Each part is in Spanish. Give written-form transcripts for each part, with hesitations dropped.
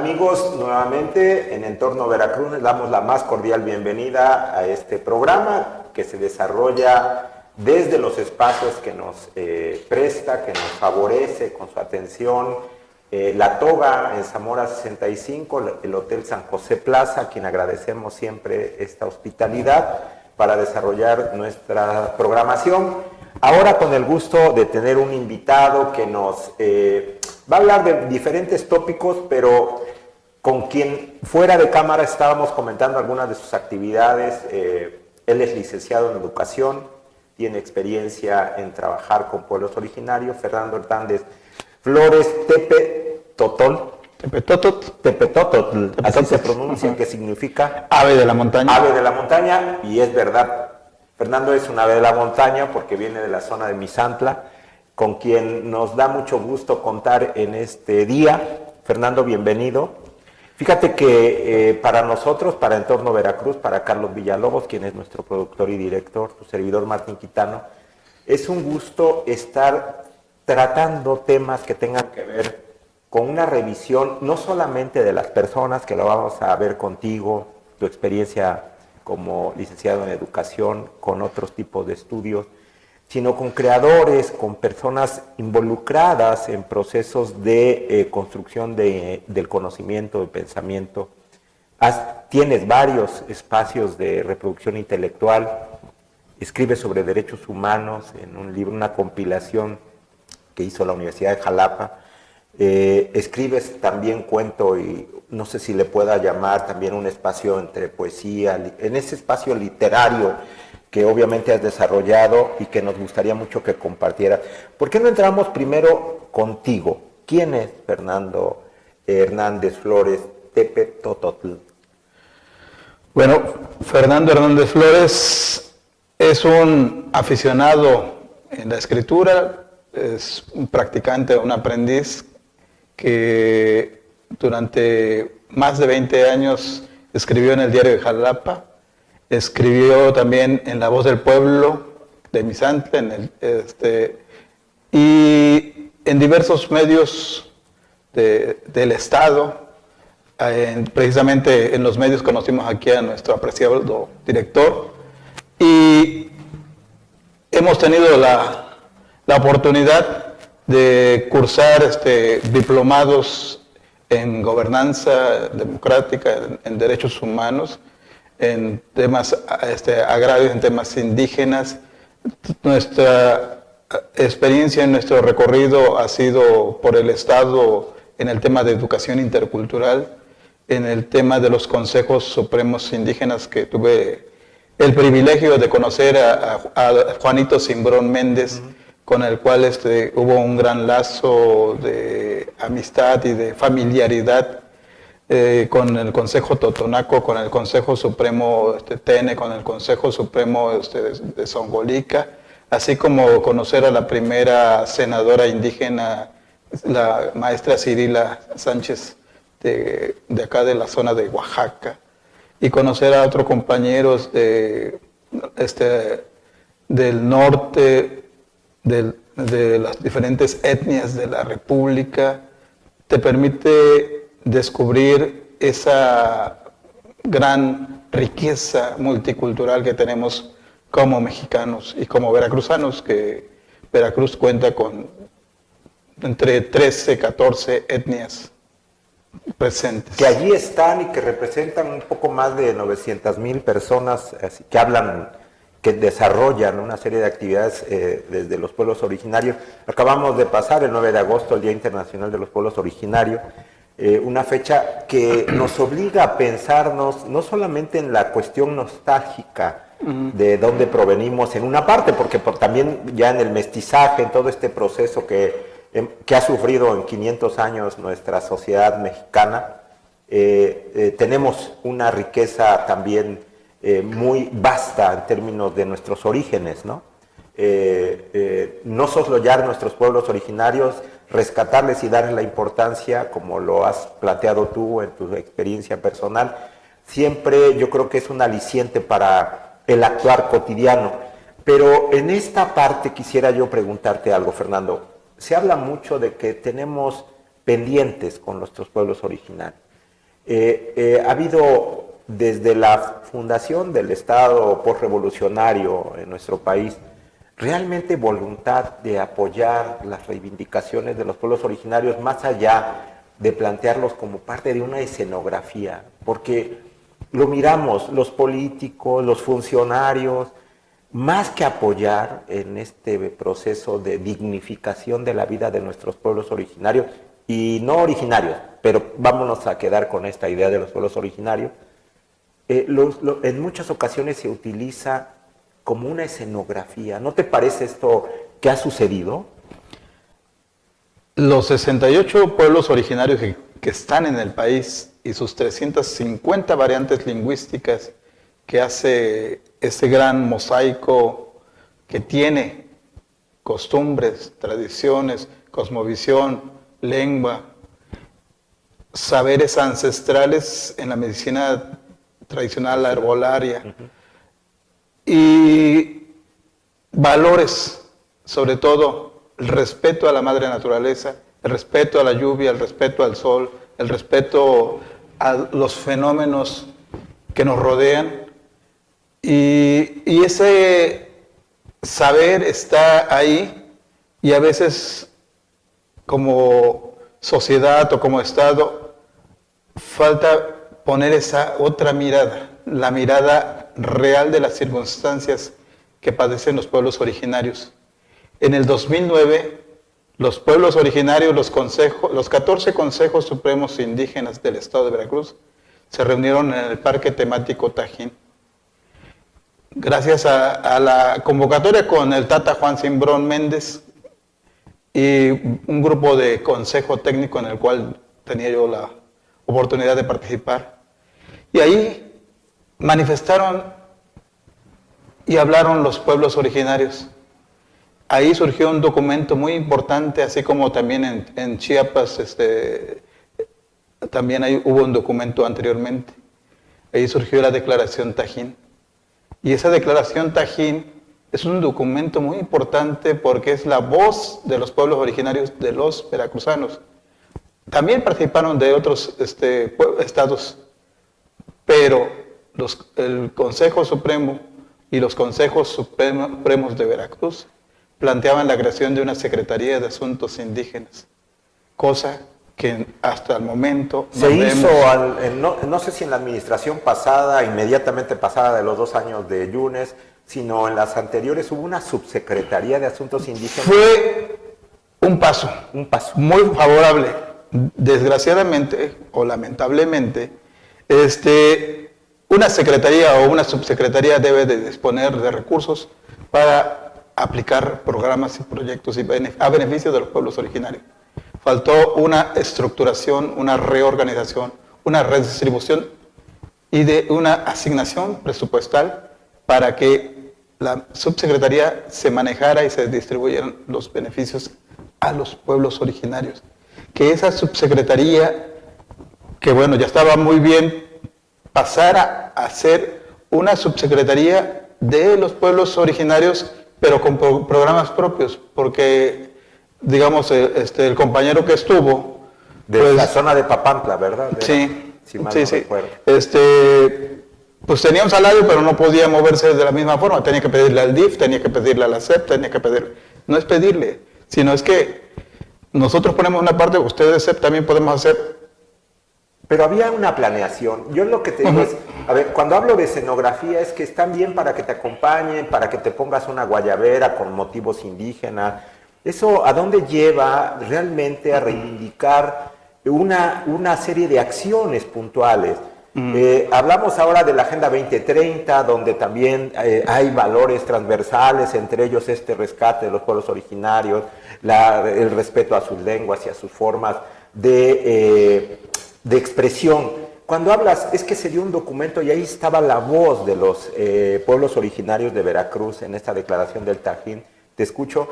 amigos? Nuevamente en Entorno Veracruz les damos la más cordial bienvenida a este programa que se desarrolla desde los espacios que nos presta, que nos favorece con su atención La Toga en Zamora 65, el Hotel San José Plaza, a quien agradecemos siempre esta hospitalidad para desarrollar nuestra programación. Ahora con el gusto de tener un invitado que nos va a hablar de diferentes tópicos, pero con quien fuera de cámara estábamos comentando algunas de sus actividades. Él es licenciado en educación, tiene experiencia en trabajar con pueblos originarios. Fernando Hernández Flores Tepetotol, así se pronuncia, que significa ave de la montaña. Ave de la montaña, y es verdad. Fernando es un ave de la montaña porque viene de la zona de Misantla, con quien nos da mucho gusto contar en este día. Fernando, bienvenido. Fíjate que para nosotros, para Entorno Veracruz, para Carlos Villalobos, quien es nuestro productor y director, tu servidor Martín Quitano, es un gusto estar tratando temas que tengan que ver con una revisión, no solamente de las personas, que lo vamos a ver contigo, tu experiencia como licenciado en educación, con otros tipos de estudios, sino con creadores, con personas involucradas en procesos de construcción del conocimiento, del pensamiento. Tienes varios espacios de reproducción intelectual, escribes sobre derechos humanos en un libro, una compilación que hizo la Universidad de Jalapa. Escribes también cuento, y no sé si le pueda llamar también un espacio entre poesía, en ese espacio literario que obviamente has desarrollado y que nos gustaría mucho que compartieras. ¿Por qué no entramos primero contigo? ¿Quién es Fernando Hernández Flores Tepetototl? Bueno, Fernando Hernández Flores es un aficionado en la escritura, es un practicante, un aprendiz que durante más de 20 años escribió en el Diario de Jalapa, escribió también en La Voz del Pueblo de Misantla, y en diversos medios del Estado. Precisamente en los medios conocimos aquí a nuestro apreciado director, y hemos tenido la oportunidad de cursar diplomados en gobernanza democrática, en derechos humanos, en temas agrarios, en temas indígenas. Nuestra experiencia en nuestro recorrido ha sido por el Estado en el tema de educación intercultural, en el tema de los consejos supremos indígenas, que tuve el privilegio de conocer a Juanito Cimbrón Méndez, con el cual hubo un gran lazo de amistad y de familiaridad con el Consejo Totonaco, con el Consejo Supremo Tene, con el Consejo Supremo de Zongolica, así como conocer a la primera senadora indígena, la maestra Cirila Sánchez, de acá de la zona de Oaxaca, y conocer a otros compañeros del norte, de las diferentes etnias de la República. Te permite descubrir esa gran riqueza multicultural que tenemos como mexicanos y como veracruzanos, que Veracruz cuenta con entre 13, 14 etnias presentes. Que allí están y que representan un poco más de 900,000 personas que hablan, que desarrollan una serie de actividades desde los pueblos originarios. Acabamos de pasar el 9 de agosto, el Día Internacional de los Pueblos Originarios, una fecha que nos obliga a pensarnos no solamente en la cuestión nostálgica de dónde provenimos en una parte, porque también ya en el mestizaje, en todo este proceso que ha sufrido en 500 años nuestra sociedad mexicana, tenemos una riqueza también muy vasta en términos de nuestros orígenes, ¿no? No soslayar nuestros pueblos originarios, rescatarles y darles la importancia, como lo has planteado tú en tu experiencia personal, siempre yo creo que es un aliciente para el actuar cotidiano. Pero en esta parte quisiera yo preguntarte algo, Fernando. Se habla mucho de que tenemos pendientes con nuestros pueblos originarios. Ha habido desde la fundación del Estado postrevolucionario en nuestro país realmente voluntad de apoyar las reivindicaciones de los pueblos originarios más allá de plantearlos como parte de una escenografía, porque lo miramos los políticos, los funcionarios, más que apoyar en este proceso de dignificación de la vida de nuestros pueblos originarios, y no originarios, pero vámonos a quedar con esta idea de los pueblos originarios, en muchas ocasiones se utiliza como una escenografía. ¿No te parece esto que ha sucedido? Los 68 pueblos originarios que están en el país y sus 350 variantes lingüísticas que hace ese gran mosaico que tiene costumbres, tradiciones, cosmovisión, lengua, saberes ancestrales en la medicina tradicional, la herbolaria, y valores, sobre todo el respeto a la madre naturaleza, el respeto a la lluvia, el respeto al sol, el respeto a los fenómenos que nos rodean. Y ese saber está ahí, y a veces como sociedad o como Estado falta poner esa otra mirada, la mirada real de las circunstancias que padecen los pueblos originarios. En el 2009, los pueblos originarios, los 14 consejos supremos indígenas del Estado de Veracruz se reunieron en el Parque Temático Tajín. Gracias a la convocatoria con el Tata Juan Cimbrón Méndez y un grupo de consejo técnico en el cual tenía yo la oportunidad de participar. Y ahí manifestaron y hablaron los pueblos originarios. Ahí surgió un documento muy importante, así como también en Chiapas, también ahí hubo un documento anteriormente. Ahí surgió la Declaración Tajín. Y esa Declaración Tajín es un documento muy importante porque es la voz de los pueblos originarios de los veracruzanos. También participaron de otros estados, pero el Consejo Supremo y los Consejos Supremos de Veracruz planteaban la creación de una Secretaría de Asuntos Indígenas, cosa que hasta el momento se hizo, no sé si en la administración pasada, inmediatamente pasada de los 2 años de Yunes, sino en las anteriores hubo una subsecretaría de Asuntos Indígenas. Fue un paso muy favorable. Desgraciadamente o lamentablemente, una secretaría o una subsecretaría debe de disponer de recursos para aplicar programas y proyectos a beneficio de los pueblos originarios. Faltó una estructuración, una reorganización, una redistribución y de una asignación presupuestal para que la subsecretaría se manejara y se distribuyeran los beneficios a los pueblos originarios. Que esa subsecretaría, que bueno, ya estaba muy bien, pasara a ser una subsecretaría de los pueblos originarios, pero con programas propios, porque digamos, el compañero que estuvo... De pues, la zona de Papantla, ¿verdad? Sí, si mal sí, no sí. recuerdo. Pues tenía un salario, pero no podía moverse de la misma forma. Tenía que pedirle al DIF, tenía que pedirle a la SEP, tenía que pedirle... No es pedirle, sino es que nosotros ponemos una parte, ustedes SEP también podemos hacer... Pero había una planeación. Yo lo que te digo es, a ver, cuando hablo de escenografía es que están bien para que te acompañen, para que te pongas una guayabera con motivos indígenas. ¿Eso a dónde lleva realmente a reivindicar una serie de acciones puntuales? Hablamos ahora de la Agenda 2030, donde también hay valores transversales, entre ellos este rescate de los pueblos originarios, el respeto a sus lenguas y a sus formas de expresión. Cuando hablas, es que se dio un documento y ahí estaba la voz de los pueblos originarios de Veracruz en esta declaración del Tajín. Te escucho.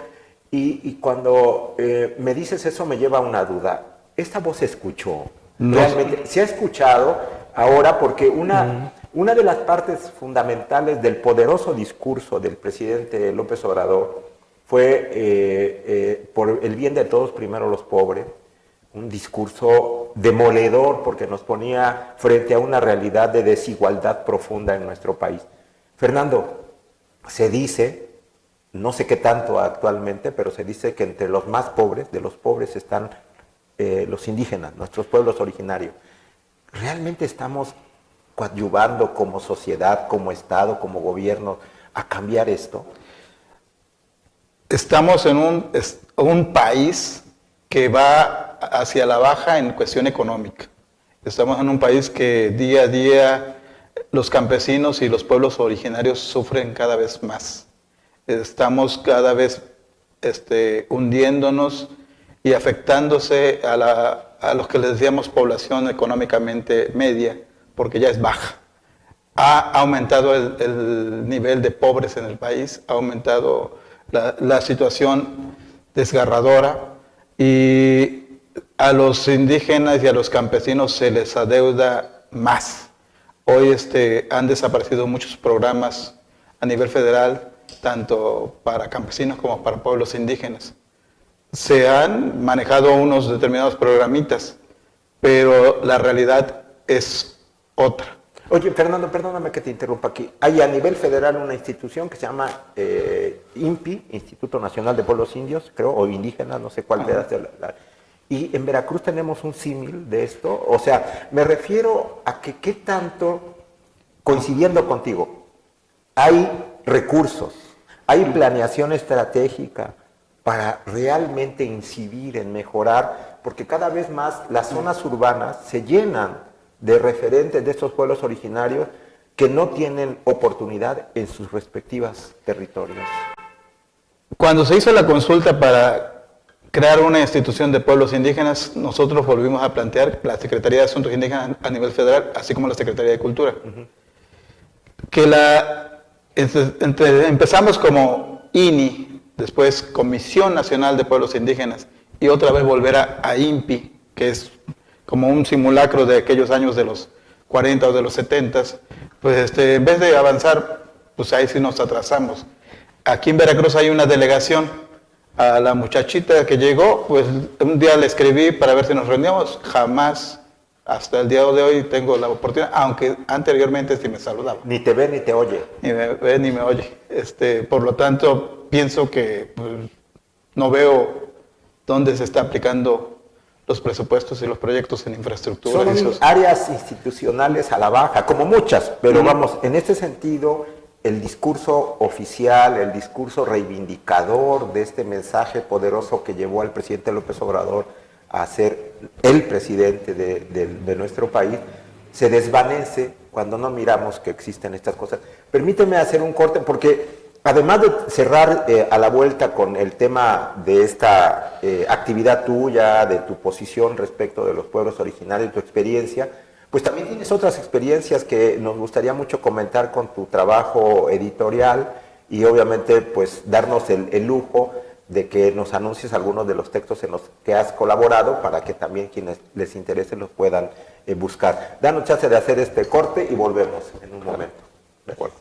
Y cuando me dices eso me lleva a una duda. ¿Esta voz se escuchó? ¿Realmente se ha escuchado ahora? Porque una de las partes fundamentales del poderoso discurso del presidente López Obrador fue por el bien de todos, primero los pobres, un discurso demoledor porque nos ponía frente a una realidad de desigualdad profunda en nuestro país. Fernando, se dice, no sé qué tanto actualmente, pero se dice que entre los más pobres, de los pobres están los indígenas, nuestros pueblos originarios. ¿Realmente estamos coadyuvando como sociedad, como Estado, como gobierno a cambiar esto? Estamos en un país que va hacia la baja en cuestión económica. Estamos en un país que día a día los campesinos y los pueblos originarios sufren cada vez más. Estamos cada vez hundiéndonos y afectándose a los que les decíamos población económicamente media, porque ya es baja. Ha aumentado el nivel de pobres en el país, ha aumentado la situación desgarradora, y a los indígenas y a los campesinos se les adeuda más. Hoy han desaparecido muchos programas a nivel federal, tanto para campesinos como para pueblos indígenas. Se han manejado unos determinados programitas, pero la realidad es otra. Oye, Fernando, perdóname que te interrumpa aquí. Hay a nivel federal una institución que se llama INPI, Instituto Nacional de Pueblos Indios, creo, o indígenas, no sé cuál de las. Y en Veracruz tenemos un símil de esto. O sea, me refiero a que qué tanto, coincidiendo contigo, hay recursos, hay planeación estratégica para realmente incidir en mejorar, porque cada vez más las zonas urbanas se llenan de referentes de estos pueblos originarios que no tienen oportunidad en sus respectivos territorios. Cuando se hizo la consulta para crear una institución de pueblos indígenas, nosotros volvimos a plantear la Secretaría de Asuntos Indígenas a nivel federal, así como la Secretaría de Cultura. Que empezamos como INI, después Comisión Nacional de Pueblos Indígenas, y otra vez volver a INPI, que es como un simulacro de aquellos años de los 40 o de los 70, pues en vez de avanzar, pues ahí sí nos atrasamos. Aquí en Veracruz hay una delegación. A la muchachita que llegó, pues un día le escribí para ver si nos reuníamos, jamás, hasta el día de hoy tengo la oportunidad, aunque anteriormente sí me saludaba. Ni te ve ni te oye. Ni me ve ni me oye. Por lo tanto, pienso que pues, no veo dónde se está aplicando los presupuestos y los proyectos en infraestructura. Son áreas institucionales a la baja, como muchas, pero vamos, en este sentido, el discurso oficial, el discurso reivindicador de este mensaje poderoso que llevó al presidente López Obrador a ser el presidente de nuestro país, se desvanece cuando no miramos que existen estas cosas. Permíteme hacer un corte porque además de cerrar a la vuelta con el tema de esta actividad tuya, de tu posición respecto de los pueblos originarios, tu experiencia, pues también tienes otras experiencias que nos gustaría mucho comentar con tu trabajo editorial y obviamente pues darnos el lujo de que nos anuncies algunos de los textos en los que has colaborado para que también quienes les interese los puedan buscar. Danos chance de hacer este corte y volvemos en un momento. De acuerdo.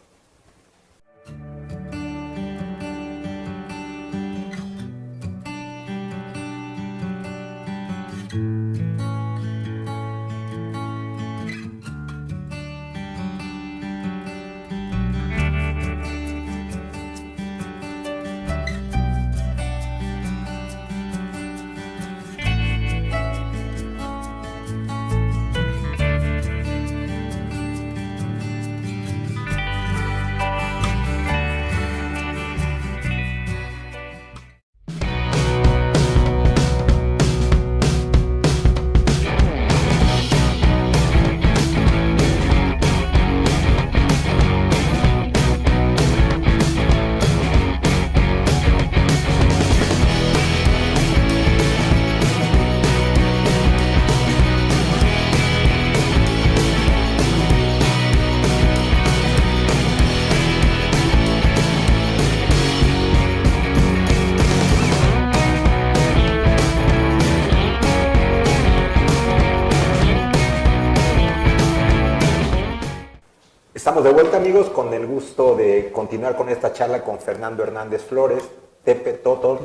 Estamos de vuelta, amigos, con el gusto de continuar con esta charla con Fernando Hernández Flores, Tepe Totol.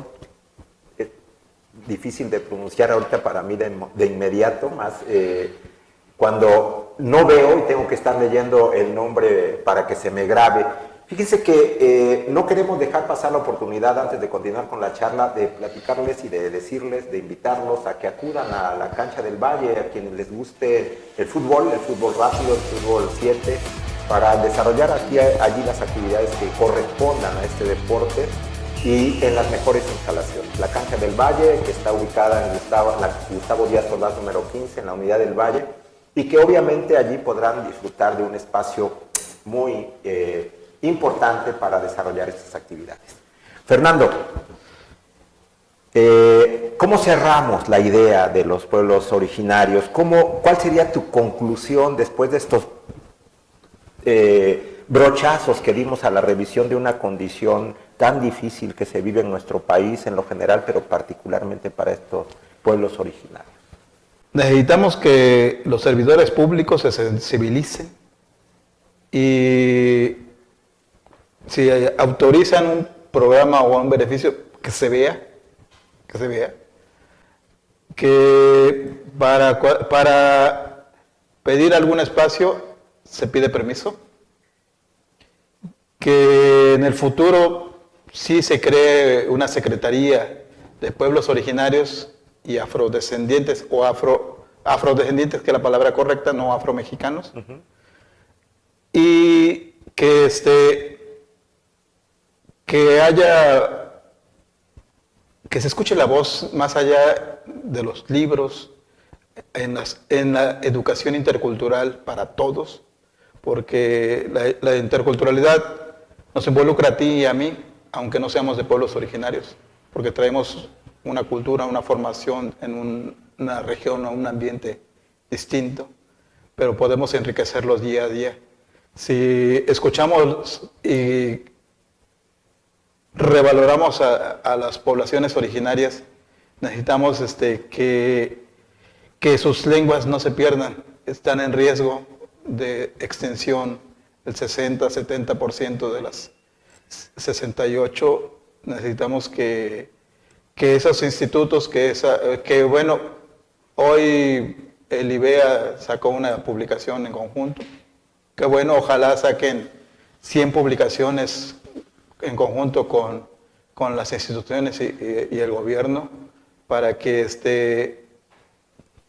difícil de pronunciar ahorita para mí de inmediato, más cuando no veo y tengo que estar leyendo el nombre para que se me grabe. Fíjense que no queremos dejar pasar la oportunidad antes de continuar con la charla de platicarles y de decirles, de invitarlos a que acudan a la cancha del Valle, a quienes les guste el fútbol rápido, el fútbol 7, para desarrollar allí las actividades que correspondan a este deporte y en las mejores instalaciones. La cancha del Valle, que está ubicada en la Gustavo Díaz Ordaz número 15, en la unidad del Valle, y que obviamente allí podrán disfrutar de un espacio muy importante para desarrollar estas actividades. Fernando, ¿cómo cerramos la idea de los pueblos originarios? ¿Cuál sería tu conclusión después de estos brochazos que dimos a la revisión de una condición tan difícil que se vive en nuestro país en lo general, pero particularmente para estos pueblos originarios? Necesitamos que los servidores públicos se sensibilicen y si autorizan un programa o un beneficio, que se vea, que para pedir algún espacio se pide permiso, que en el futuro sí se cree una secretaría de pueblos originarios y afrodescendientes o afrodescendientes, que es la palabra correcta, no afromexicanos, y que se escuche la voz más allá de los libros, en la educación intercultural para todos, porque la interculturalidad nos involucra a ti y a mí, aunque no seamos de pueblos originarios, porque traemos una cultura, una formación en una región o un ambiente distinto, pero podemos enriquecerlos día a día. Si escuchamos y revaloramos a las poblaciones originarias, necesitamos que sus lenguas no se pierdan, están en riesgo de extinción. El 60-70% de las 68, necesitamos que esos institutos, bueno, hoy el IBEA sacó una publicación en conjunto, que bueno, ojalá saquen 100 publicaciones en conjunto con las instituciones y el gobierno, para que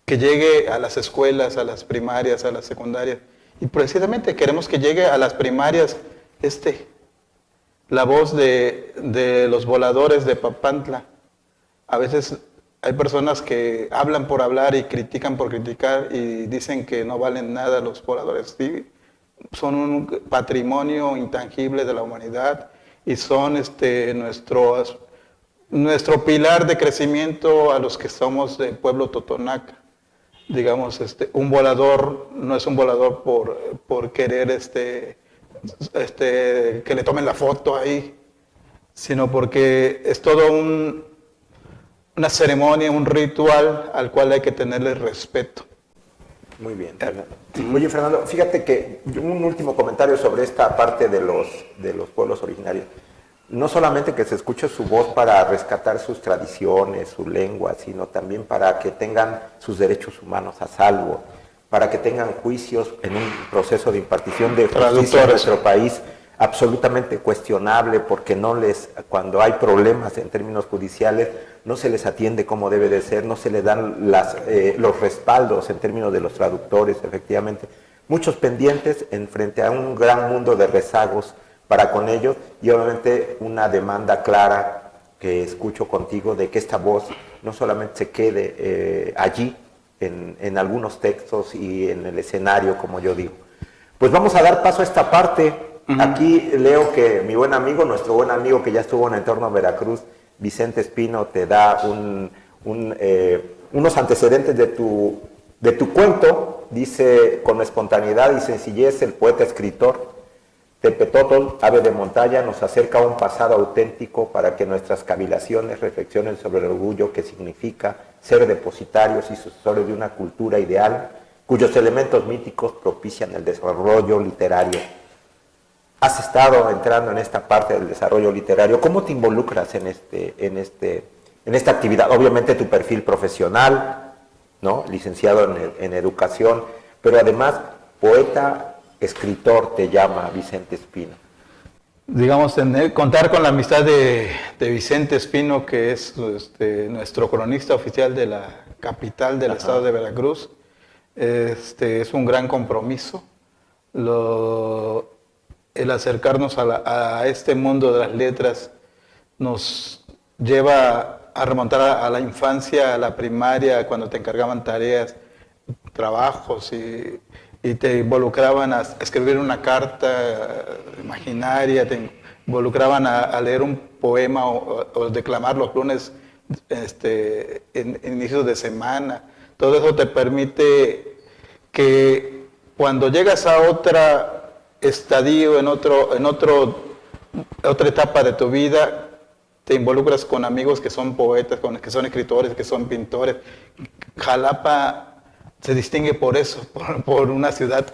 llegue a las escuelas, a las primarias, a las secundarias. Y precisamente queremos que llegue a las primarias la voz de los voladores de Papantla. A veces hay personas que hablan por hablar y critican por criticar y dicen que no valen nada los voladores. Sí, son un patrimonio intangible de la humanidad y son nuestro pilar de crecimiento a los que somos de pueblo totonaca. Digamos, un volador no es un volador por querer que le tomen la foto ahí, sino porque es todo una ceremonia, un ritual al cual hay que tenerle respeto. Muy bien, Fernando. Oye, Fernando, fíjate que un último comentario sobre esta parte de los pueblos originarios. No solamente que se escuche su voz para rescatar sus tradiciones, su lengua, sino también para que tengan sus derechos humanos a salvo, para que tengan juicios en un proceso de impartición de justicia en nuestro país absolutamente cuestionable, porque cuando hay problemas en términos judiciales, no se les atiende como debe de ser, no se les dan los respaldos en términos de los traductores, efectivamente. Muchos pendientes frente a un gran mundo de rezagos para con ellos, y obviamente una demanda clara que escucho contigo de que esta voz no solamente se quede allí en algunos textos y en el escenario, como yo digo. Pues vamos a dar paso a esta parte. Aquí leo que mi buen amigo, nuestro buen amigo que ya estuvo en Entorno Veracruz, Vicente Espino, te da unos antecedentes de tu cuento. Dice: con espontaneidad y sencillez, el poeta escritor Tepetotl, ave de montaña, nos acerca a un pasado auténtico para que nuestras cavilaciones reflexionen sobre el orgullo que significa ser depositarios y sucesores de una cultura ideal cuyos elementos míticos propician el desarrollo literario. Has estado entrando en esta parte del desarrollo literario. ¿Cómo te involucras en en esta actividad. Obviamente tu perfil profesional, ¿no? Licenciado en educación, pero además poeta, escritor te llama Vicente Espino. Digamos, contar con la amistad de Vicente Espino, que es nuestro cronista oficial de la capital del estado de Veracruz, es un gran compromiso. El acercarnos a este mundo de las letras nos lleva a remontar a la infancia, a la primaria, cuando te encargaban tareas, trabajos y te involucraban a escribir una carta imaginaria, te involucraban a leer un poema o declamar los lunes en inicios de semana. Todo eso te permite que cuando llegas a otra estadio, en otra etapa de tu vida, te involucras con amigos que son poetas, que son escritores, que son pintores. Jalapa se distingue por eso, por una ciudad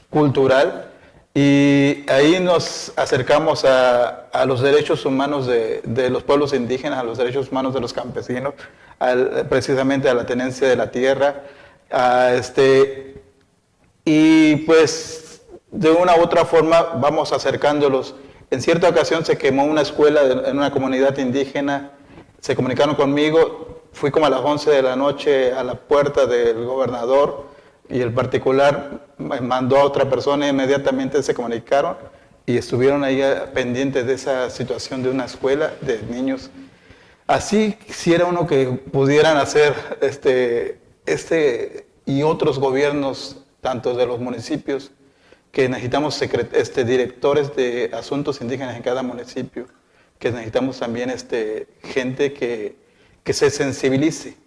cultural, y ahí nos acercamos a los derechos humanos de los pueblos indígenas, a los derechos humanos de los campesinos, precisamente a la tenencia de la tierra, y pues de una u otra forma vamos acercándolos. En cierta ocasión se quemó una escuela en una comunidad indígena, se comunicaron conmigo. Fui como a las 11 de la noche a la puerta del gobernador y el particular me mandó a otra persona y inmediatamente se comunicaron y estuvieron ahí pendientes de esa situación de una escuela de niños. Así quisiera uno que pudieran hacer y otros gobiernos, tanto de los municipios, que necesitamos directores de asuntos indígenas en cada municipio, que necesitamos también gente que se sensibilice.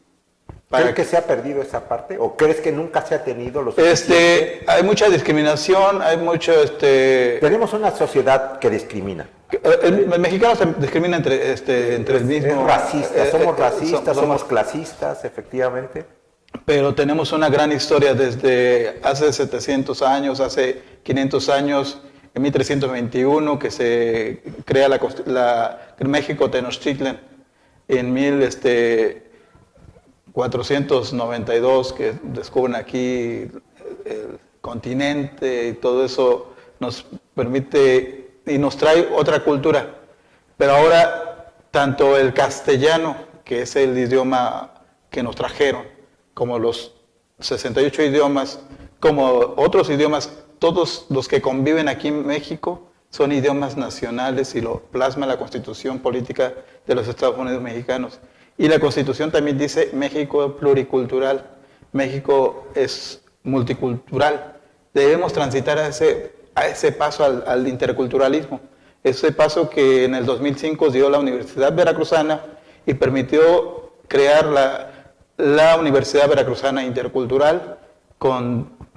¿Crees que se ha perdido esa parte? ¿O crees que nunca se ha tenido los hay mucha discriminación, hay mucho... Tenemos una sociedad que discrimina. El mexicano se discrimina entre el mismo... Es racista, somos racistas, somos clasistas, efectivamente. Pero tenemos una gran historia desde hace 700 años, hace 500 años, en 1321, que se crea México Tenochtitlan. En 1492 que descubren aquí el continente y todo eso nos permite y nos trae otra cultura. Pero ahora tanto el castellano, que es el idioma que nos trajeron, como los 68 idiomas, como otros idiomas, todos los que conviven aquí en México son idiomas nacionales y lo plasma la Constitución Política de los Estados Unidos Mexicanos. Y la Constitución también dice México pluricultural, México es multicultural. Debemos transitar a ese paso al interculturalismo, ese paso que en el 2005 dio la Universidad Veracruzana y permitió crear la Universidad Veracruzana Intercultural,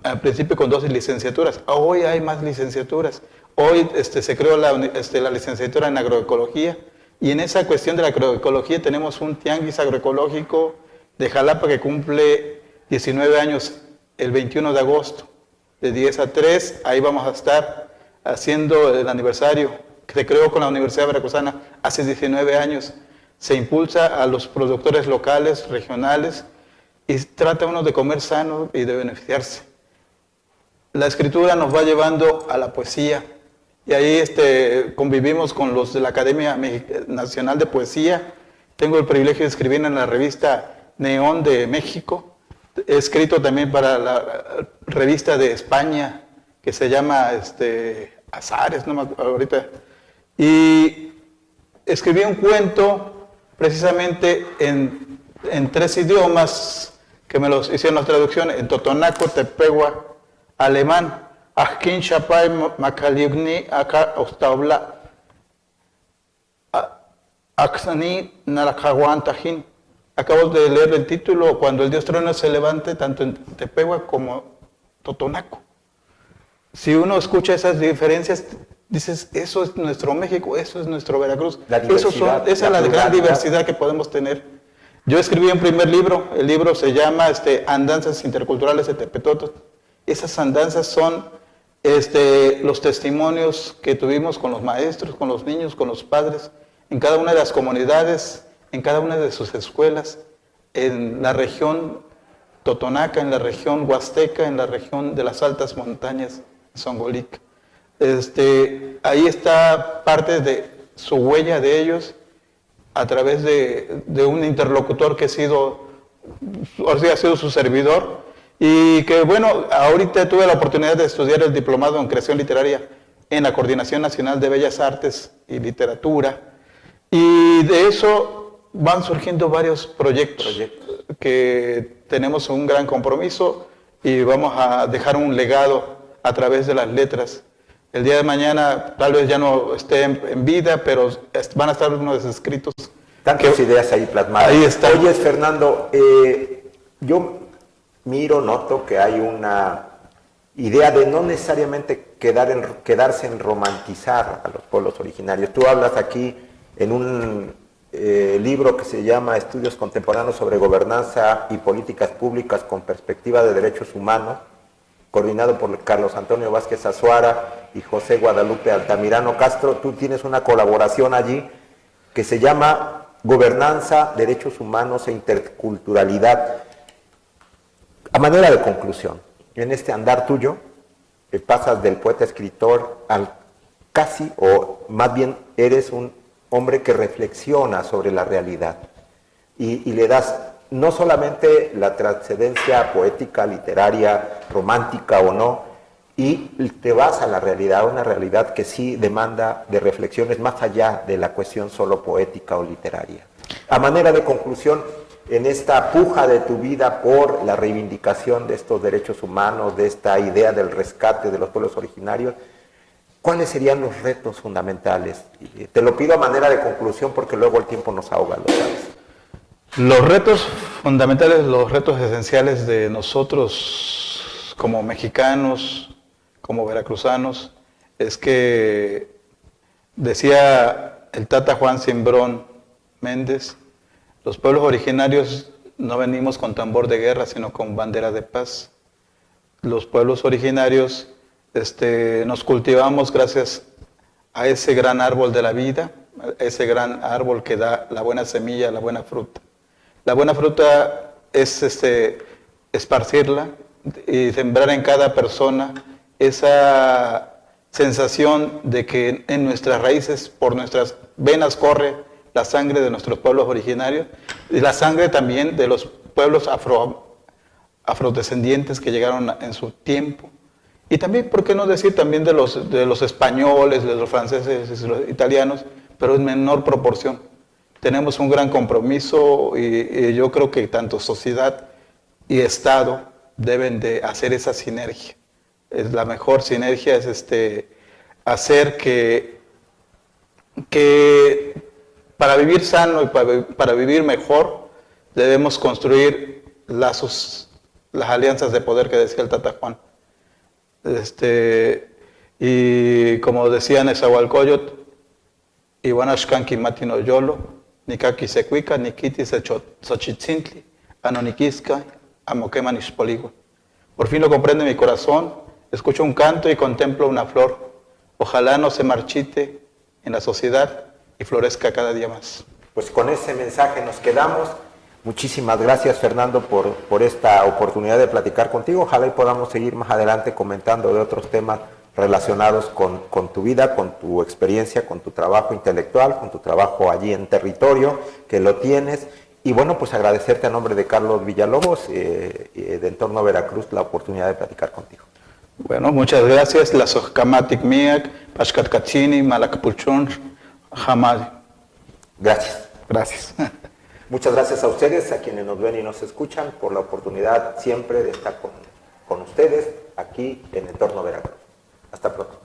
al principio con 2 licenciaturas. Hoy hay más licenciaturas. Hoy se creó la licenciatura en agroecología, y en esa cuestión de la agroecología tenemos un tianguis agroecológico de Jalapa que cumple 19 años el 21 de agosto, de 10 a 3, ahí vamos a estar haciendo el aniversario, que se creó con la Universidad Veracruzana hace 19 años. Se impulsa a los productores locales, regionales, y trata uno de comer sano y de beneficiarse. La escritura nos va llevando a la poesía, y ahí convivimos con los de la Academia Nacional de Poesía. Tengo el privilegio de escribir en la revista Neón de México. He escrito también para la revista de España, que se llama Azares, no me acuerdo ahorita. Y escribí un cuento precisamente en 3 idiomas, que me los hicieron las traducciones, en totonaco, tepehua, alemán. Ajkin Shapay Makaliugni Aka Ostabla Aksani Narakawantajin. Acabo de leer el título, Cuando el Dios trueno se levante, tanto en Tepehua como Totonaco. Si uno escucha esas diferencias, dices, eso es nuestro México, eso es nuestro Veracruz. Esa es la gran diversidad que podemos tener. Yo escribí un primer libro, el libro se llama Andanzas Interculturales de Tepetoto. Esas andanzas son los testimonios que tuvimos con los maestros, con los niños, con los padres, en cada una de las comunidades en cada una de sus escuelas, en la región Totonaca, en la región Huasteca, en la región de las altas montañas, Zongolica. Ahí está parte de su huella de ellos a través de un interlocutor que ha sido su servidor, y que bueno, ahorita tuve la oportunidad de estudiar el diplomado en creación literaria en la Coordinación Nacional de Bellas Artes y Literatura, y de eso van surgiendo varios proyectos que tenemos un gran compromiso y vamos a dejar un legado a través de las letras. El día de mañana tal vez ya no esté en vida, pero van a estar unos escritos. Tantas ideas ahí plasmadas. Ahí está. Oye, Fernando, yo noto que hay una idea de no necesariamente quedarse en romantizar a los pueblos originarios. Tú hablas aquí en un libro que se llama Estudios Contemporáneos sobre Gobernanza y Políticas Públicas con Perspectiva de Derechos Humanos, coordinado por Carlos Antonio Vázquez Azuara y José Guadalupe Altamirano Castro. Tú tienes una colaboración allí que se llama Gobernanza, Derechos Humanos e Interculturalidad. A manera de conclusión, en este andar tuyo, pasas del poeta-escritor al casi, o más bien eres un hombre que reflexiona sobre la realidad y le das no solamente la trascendencia poética, literaria, romántica o no, y te vas a la realidad, una realidad que sí demanda de reflexiones más allá de la cuestión solo poética o literaria. A manera de conclusión, en esta puja de tu vida por la reivindicación de estos derechos humanos, de esta idea del rescate de los pueblos originarios, ¿cuáles serían los retos fundamentales? Te lo pido a manera de conclusión porque luego el tiempo nos ahoga, ¿lo sabes? Los retos fundamentales, los retos esenciales de nosotros como mexicanos, como veracruzanos, es que decía el Tata Juan Cimbrón Méndez, los pueblos originarios no venimos con tambor de guerra, sino con bandera de paz. Los pueblos originarios nos cultivamos gracias a ese gran árbol de la vida, a ese gran árbol que da la buena semilla, la buena fruta. La buena fruta es esparcirla y sembrar en cada persona esa sensación de que en nuestras raíces, por nuestras venas corre la sangre de nuestros pueblos originarios y la sangre también de los pueblos afrodescendientes que llegaron en su tiempo. Y también, ¿por qué no decir también de los españoles, de los franceses y los italianos, pero en menor proporción? Tenemos un gran compromiso y yo creo que tanto sociedad y Estado deben de hacer esa sinergia. La mejor sinergia es hacer que para vivir sano y para vivir mejor debemos construir lazos, las alianzas de poder que decía el Tata Juan. Y como decía Nezahualcóyotl, Iwanashkanki Matino Yolo, Nikaki Secuica, Nikiti Xochitzintli, Anoniquisca, Amoqueman Ixpoligua. Por fin lo comprende mi corazón, escucho un canto y contemplo una flor. Ojalá no se marchite en la sociedad y florezca cada día más. Pues con ese mensaje nos quedamos. Muchísimas gracias, Fernando, por esta oportunidad de platicar contigo. Ojalá y podamos seguir más adelante comentando de otros temas relacionados con tu vida, con tu experiencia, con tu trabajo intelectual, con tu trabajo allí en territorio, que lo tienes. Y bueno, pues agradecerte a nombre de Carlos Villalobos, de Entorno Veracruz, la oportunidad de platicar contigo. Bueno, muchas gracias. La Sojkamatik Miak, Pashkatkachini, Malakapulchun, Hamad. Gracias. Gracias. Muchas gracias a ustedes, a quienes nos ven y nos escuchan, por la oportunidad siempre de estar con ustedes aquí en Entorno Veracruz. Hasta pronto.